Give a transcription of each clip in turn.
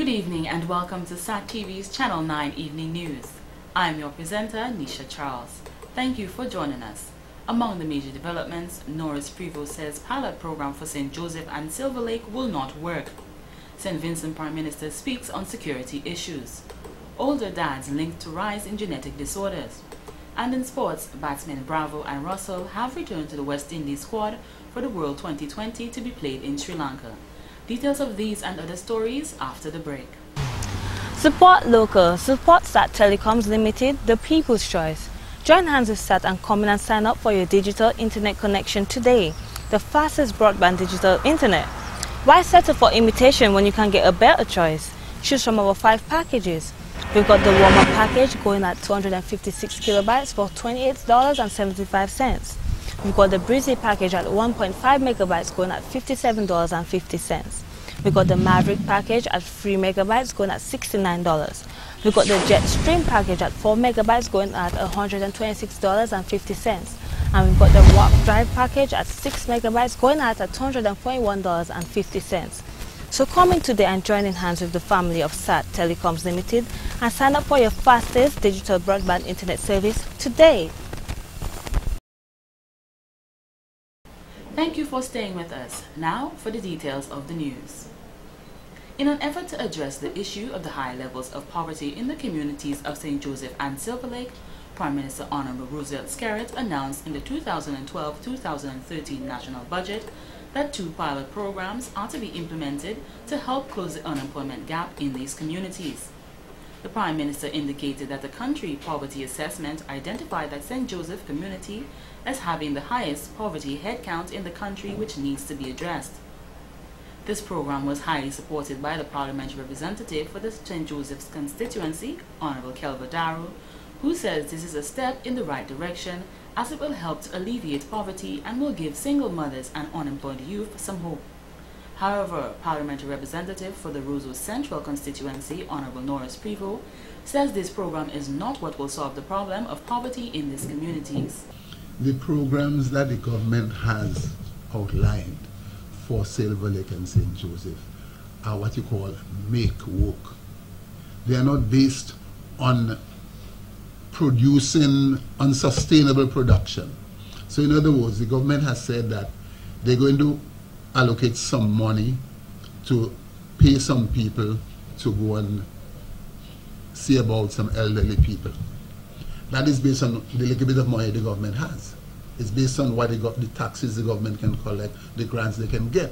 Good evening and welcome to SAT TV's Channel 9 Evening News. I'm your presenter, Nisha Charles. Thank you for joining us. Among the major developments, Norris Prevost says pilot program for St. Joseph and Silver Lake will not work. St. Vincent Prime Minister speaks on security issues. Older dads linked to rise in genetic disorders. And in sports, batsmen Bravo and Russell have returned to the West Indies squad for the World 2020 to be played in Sri Lanka. Details of these and other stories after the break. Support local. Support SAT Telecoms Ltd, the people's choice. Join hands with SAT and come in and sign up for your digital internet connection today. The fastest broadband digital internet. Why settle for imitation when you can get a better choice? Choose from our 5 packages. We've got the warm-up package going at 256 kilobytes for $28.75. We've got the Breezy package at 1.5 megabytes going at $57.50. We've got the Maverick package at 3 megabytes going at $69. We've got the Jet Stream package at 4 megabytes going at $126.50. And we've got the Warp Drive package at 6 megabytes going at $241.50. So come in today and join in hands with the family of SAT Telecoms Ltd and sign up for your fastest digital broadband internet service today. Thank you for staying with us. Now for the details of the news. In an effort to address the issue of the high levels of poverty in the communities of St. Joseph and Silver Lake, Prime Minister Honorable Roosevelt Skerrit announced in the 2012-2013 national budget that 2 pilot programs are to be implemented to help close the unemployment gap in these communities. The Prime Minister indicated that the country poverty assessment identified that St. Joseph community as having the highest poverty headcount in the country, which needs to be addressed. This program was highly supported by the parliamentary representative for the St. Joseph's constituency, Honorable Kelva Daru, who says this is a step in the right direction as it will help to alleviate poverty and will give single mothers and unemployed youth some hope. However, parliamentary representative for the Roseau Central constituency, Honorable Norris Prevost, says this program is not what will solve the problem of poverty in these communities. The programs that the government has outlined for Silver Lake and St. Joseph are what you call make work. They are not based on producing unsustainable production. So in other words, the government has said that they're going to allocate some money to pay some people to go and see about some elderly people. That is based on the little bit of money the government has. It's based on what the taxes the government can collect, the grants they can get.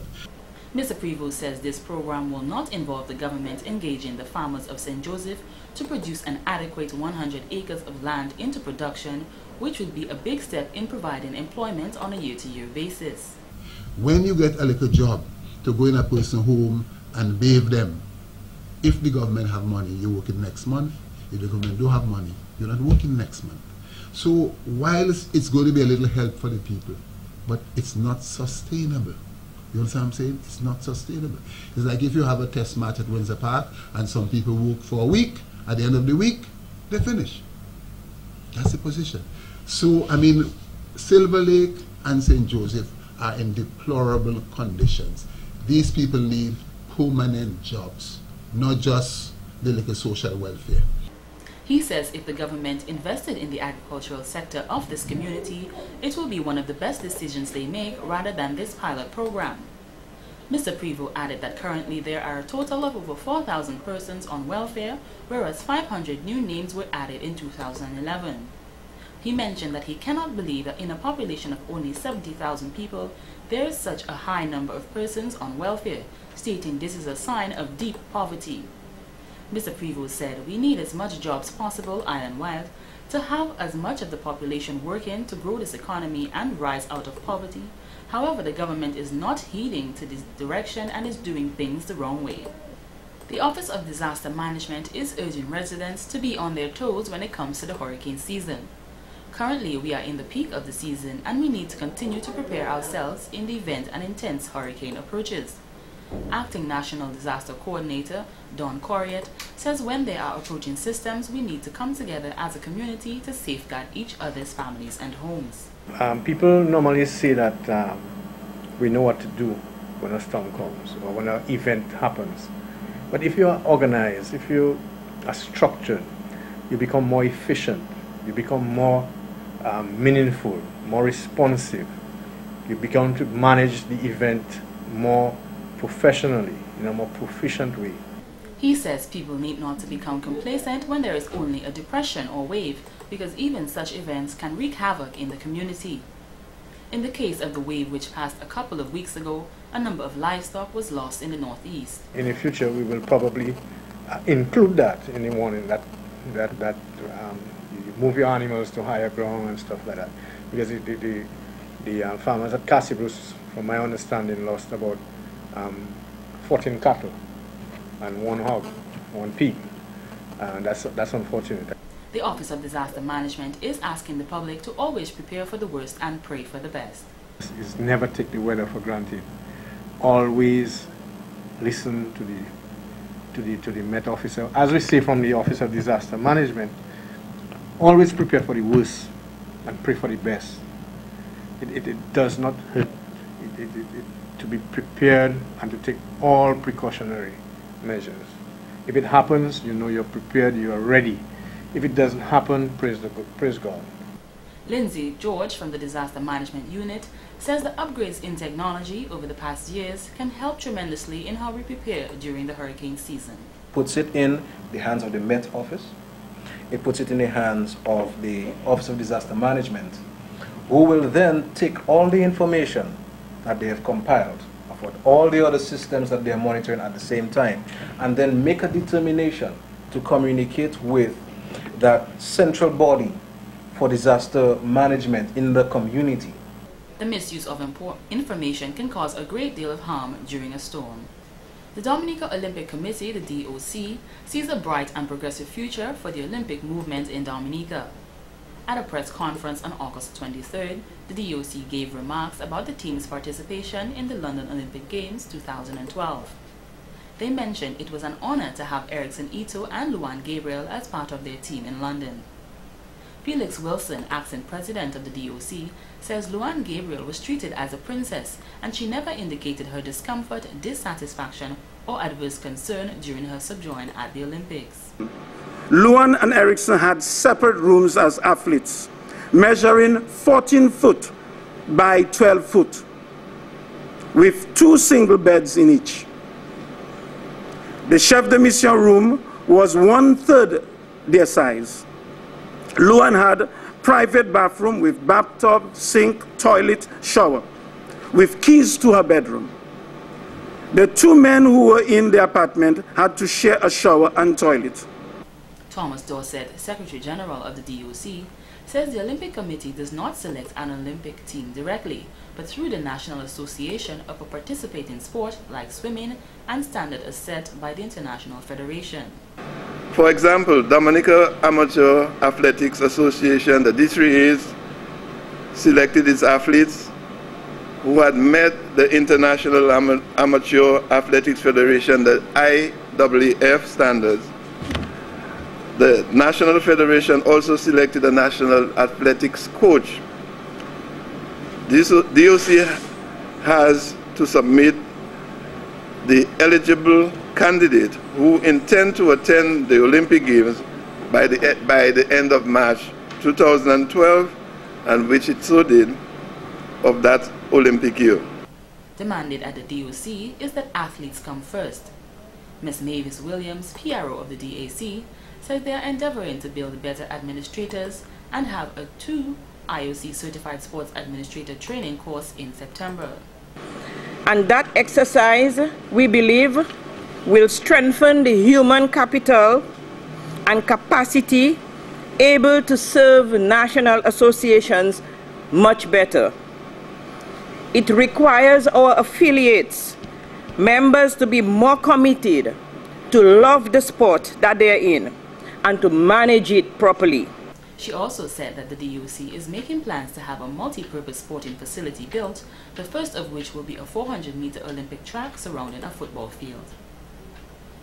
Mr. Prevost says this program will not involve the government engaging the farmers of St. Joseph to produce an adequate 100 acres of land into production, which would be a big step in providing employment on a year-to-year basis. When you get a little job to go in a person's home and bathe them, if the government have money, you're working next month. If the government don't have money, you're not working next month. So while it's going to be a little help for the people, but it's not sustainable. You understand what I'm saying? It's not sustainable. It's like if you have a test match at Windsor Park and some people work for a week, at the end of the week, they finish. That's the position. So, I mean, Silver Lake and St. Joseph are in deplorable conditions. These people need permanent jobs, not just the little social welfare. He says if the government invested in the agricultural sector of this community, it will be one of the best decisions they make rather than this pilot program. Mr. Prevost added that currently there are a total of over 4,000 persons on welfare, whereas 500 new names were added in 2011. He mentioned that he cannot believe that in a population of only 70,000 people, there is such a high number of persons on welfare, stating this is a sign of deep poverty. Mr. Prevost said, we need as much jobs possible island-wide to have as much of the population working to grow this economy and rise out of poverty. However, the government is not heeding to this direction and is doing things the wrong way. The Office of Disaster Management is urging residents to be on their toes when it comes to the hurricane season. Currently, we are in the peak of the season and we need to continue to prepare ourselves in the event an intense hurricane approaches. Acting National Disaster Coordinator Don Corriett says when there are approaching systems, we need to come together as a community to safeguard each other's families and homes. People normally say that we know what to do when a storm comes or when an event happens. But if you are organized, if you are structured, you become more efficient, you become more meaningful, more responsive. You begin to manage the event more professionally, in a more proficient way. He says people need not to become complacent when there is only a depression or wave, because even such events can wreak havoc in the community. In the case of the wave which passed a couple of weeks ago, a number of livestock was lost in the northeast. In the future, we will probably include that in the warning that you move your animals to higher ground and stuff like that, because the farmers at Cassibrus, from my understanding, lost about 14 cattle and 1 hog, 1 pig. That's unfortunate. The Office of Disaster Management is asking the public to always prepare for the worst and pray for the best. Is never take the weather for granted. Always listen to the Met officer. As we say from the Office of Disaster Management, always prepare for the worst and pray for the best. It does not hurt to be prepared and to take all precautionary measures. If it happens, you know you're prepared, you are ready. If it doesn't happen, praise God. Lindsay George from the Disaster Management Unit says the upgrades in technology over the past years can help tremendously in how we prepare during the hurricane season. Puts it in the hands of the Met Office. It puts it in the hands of the Office of Disaster Management, who will then take all the information that they have compiled of what all the other systems that they are monitoring at the same time, and then make a determination to communicate with that central body for disaster management in the community. The misuse of information can cause a great deal of harm during a storm. The Dominica Olympic Committee, the DOC, sees a bright and progressive future for the Olympic movement in Dominica. At a press conference on August 23rd, the DOC gave remarks about the team's participation in the London Olympic Games 2012. They mentioned it was an honor to have Erickson Ito and Luan Gabriel as part of their team in London. Felix Wilson, acting president of the DOC, says Luan Gabriel was treated as a princess and she never indicated her discomfort, dissatisfaction or adverse concern during her sojourn at the Olympics. Luan and Erickson had separate rooms as athletes, measuring 14 foot by 12 foot, with 2 single beds in each. The chef de mission room was 1/3 their size. Luan had private bathroom with bathtub, sink, toilet, shower, with keys to her bedroom. The 2 men who were in the apartment had to share a shower and toilet. Thomas Dorset, Secretary General of the DOC, says the Olympic Committee does not select an Olympic team directly, but through the National Association of a participating sport like swimming and standard as set by the International Federation. For example, Dominica Amateur Athletics Association, the D3As, selected its athletes who had met the International Amateur Athletics Federation, the IAAF standards. The National Federation also selected a national athletics coach. This DOC has to submit the eligible candidate who intend to attend the Olympic Games by the end of March 2012, and which it so did of that Olympic year. The mandate at the DOC is that athletes come first. Ms. Mavis Williams, PRO of the DAC, says they are endeavoring to build better administrators and have a 2 IOC certified sports administrator training course in September. And that exercise, we believe, will strengthen the human capital and capacity able to serve national associations much better. It requires our affiliates, members, to be more committed, to love the sport that they're in, and to manage it properly. She also said that the DOC is making plans to have a multi-purpose sporting facility built, the first of which will be a 400-meter Olympic track surrounding a football field.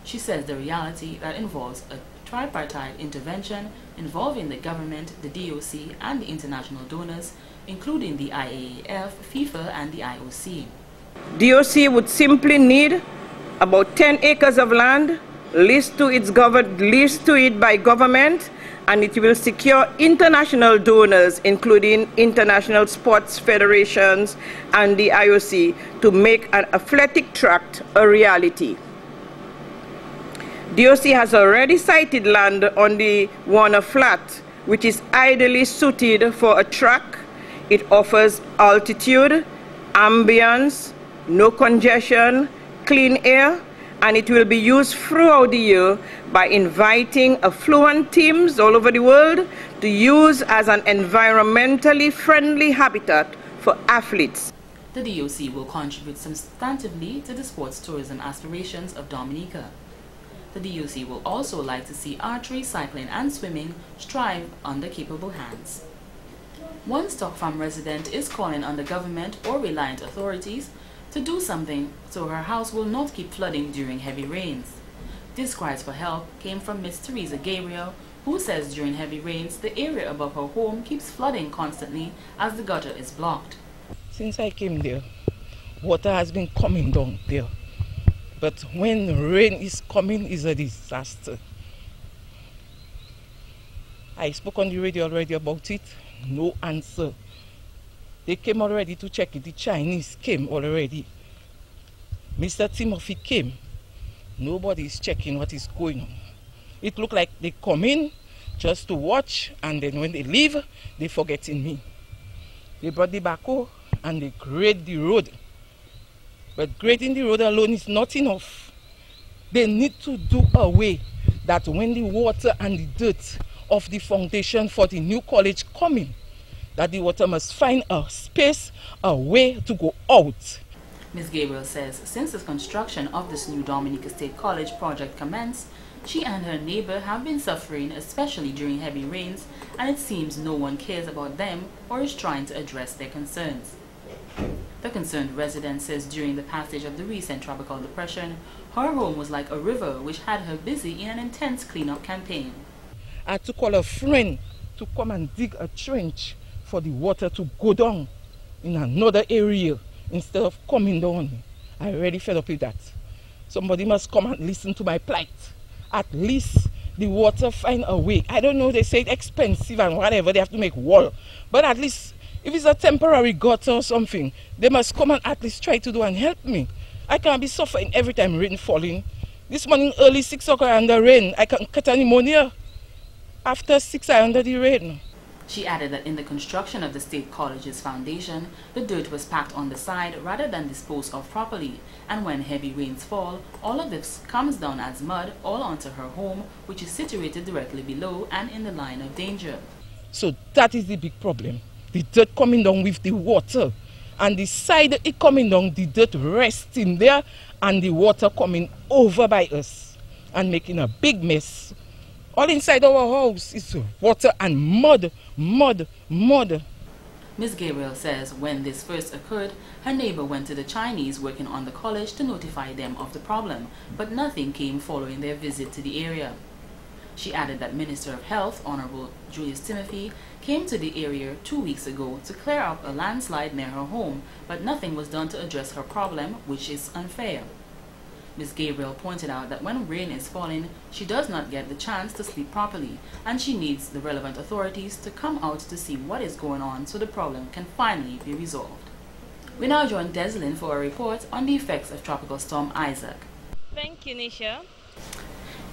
She says the reality that involves a tripartite intervention involving the government, the DOC, and the international donors, including the IAAF, FIFA, and the IOC. DOC would simply need about 10 acres of land leased to it by government, and it will secure international donors, including international sports federations and the IOC, to make an athletic track a reality. DOC has already sited land on the Warner Flat, which is ideally suited for a track. It offers altitude, ambience, no congestion, clean air, and it will be used throughout the year by inviting affluent teams all over the world to use as an environmentally friendly habitat for athletes. The DOC will contribute substantively to the sports tourism aspirations of Dominica. The DOC will also like to see archery, cycling and swimming strive under capable hands. One Stock Farm resident is calling on the government or reliant authorities to do something so her house will not keep flooding during heavy rains. This cries for help came from Miss Teresa Gabriel, who says during heavy rains the area above her home keeps flooding constantly as the gutter is blocked. Since I came there, water has been coming down there. But when rain is coming, it's a disaster. I spoke on the radio already about it. No answer. They came already to check it. The Chinese came already. Mr. Timothy came. Nobody is checking what is going on. It looked like they come in just to watch, and then when they leave, they forget in me. They brought the backhoe and they grade the road. But grading the road alone is not enough. They need to do away that when the water and the dirt of the foundation for the new college come in, that the water must find a space, a way to go out. Ms. Gabriel says since the construction of this new Dominica State College project commenced, she and her neighbor have been suffering, especially during heavy rains, and it seems no one cares about them or is trying to address their concerns. The concerned resident says during the passage of the recent tropical depression, her home was like a river which had her busy in an intense cleanup campaign. I had to call a friend to come and dig a trench for the water to go down in another area instead of coming down. I already fed up with that. Somebody must come and listen to my plight. At least the water find a way. I don't know, they say it's expensive and whatever, they have to make wall. But at least if it's a temporary gutter or something, they must come and at least try to do and help me. I can't be suffering every time rain falling. This morning early 6 o'clock under rain, I can't get pneumonia. After 6 I under the rain. She added that in the construction of the State College's foundation, the dirt was packed on the side rather than disposed of properly, and when heavy rains fall, all of this comes down as mud all onto her home, which is situated directly below and in the line of danger. So that is the big problem. The dirt coming down with the water, and the side it coming down, the dirt resting there, and the water coming over by us and making a big mess. All inside our house is water and mud, mud, mud. Ms. Gabriel says when this first occurred, her neighbor went to the Chinese working on the college to notify them of the problem, but nothing came following their visit to the area. She added that Minister of Health, Honorable Julius Timothy, came to the area 2 weeks ago to clear up a landslide near her home, but nothing was done to address her problem, which is unfair. Ms. Gabriel pointed out that when rain is falling, she does not get the chance to sleep properly, and she needs the relevant authorities to come out to see what is going on so the problem can finally be resolved. We now join Deslin for a report on the effects of Tropical Storm Isaac. Thank you, Nisha.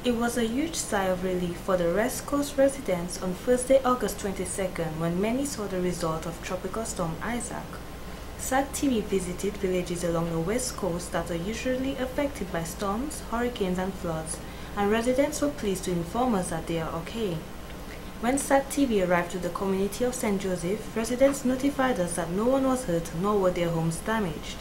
It was a huge sigh of relief for the West Coast residents on Thursday, August 22nd, when many saw the result of Tropical Storm Isaac. SAT-TV visited villages along the West Coast that are usually affected by storms, hurricanes and floods, and residents were pleased to inform us that they are okay. When SAT-TV arrived to the community of St. Joseph, residents notified us that no one was hurt nor were their homes damaged.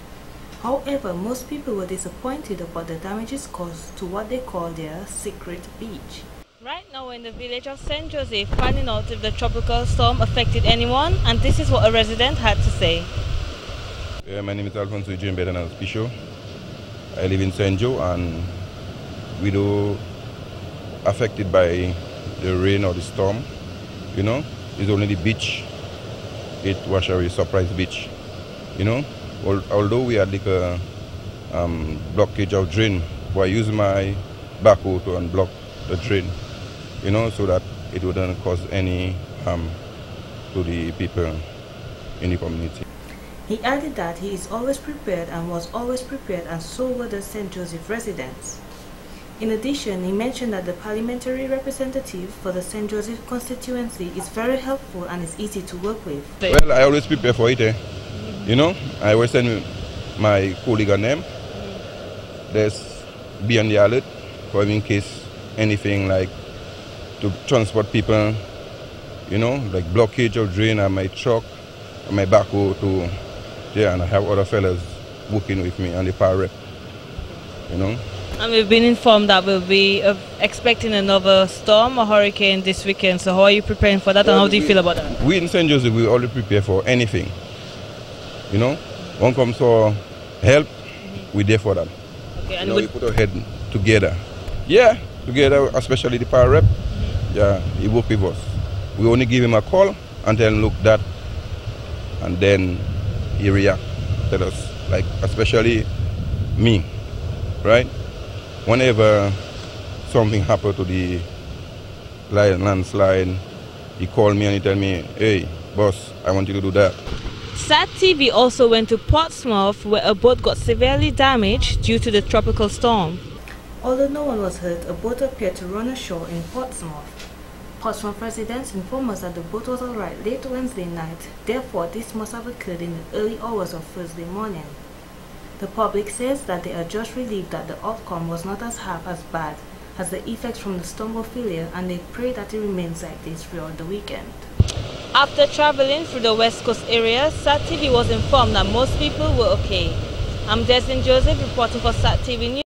However, most people were disappointed about the damages caused to what they call their secret beach. Right now we're in the village of St. Joseph finding out if the tropical storm affected anyone, and this is what a resident had to say. My name is Alfonso Jim Bedan Pisho. I live in St. Joe, and we do affected by the rain or the storm. You know, it's only the beach. It wash away, surprise beach. You know, although we had like a blockage of drain but I use my backhoe to unblock the drain, you know, so that it wouldn't cause any harm to the people in the community. He added that he is always prepared and was always prepared, and so were the St. Joseph residents. In addition, he mentioned that the parliamentary representative for the St. Joseph constituency is very helpful and is easy to work with. Well, I always prepare for it, you know. I always send my colleague on them. There's be on the alert for in case anything like to transport people, you know, like blockage of drain on my truck, on my backhoe to, yeah, and I have other fellas working with me on the power rep, you know. And we've been informed that we'll be expecting another storm or hurricane this weekend. So how are you preparing for that, and how do you feel about that? We in St. Joseph, we always prepare for anything. You know, one comes for help, we're there for that. Okay, and you know, we put our head together. Yeah, together, especially the power rep. Yeah, he work with us. We only give him a call and tell him, look, that, and then he react, tell us, like, especially me, right? Whenever something happened to the landslide, he called me and he tell me, hey, boss, I want you to do that. SAT TV also went to Portsmouth, where a boat got severely damaged due to the tropical storm. Although no one was hurt, a boat appeared to run ashore in Portsmouth. Portsmouth residents informed us that the boat was alright late Wednesday night, therefore this must have occurred in the early hours of Thursday morning. The public says that they are just relieved that the outcome was not as half as bad as the effects from the storm were failure, and they pray that it remains like this throughout the weekend. After traveling through the West Coast area, SAT TV was informed that most people were okay. I'm Desmond Joseph reporting for SAT TV News.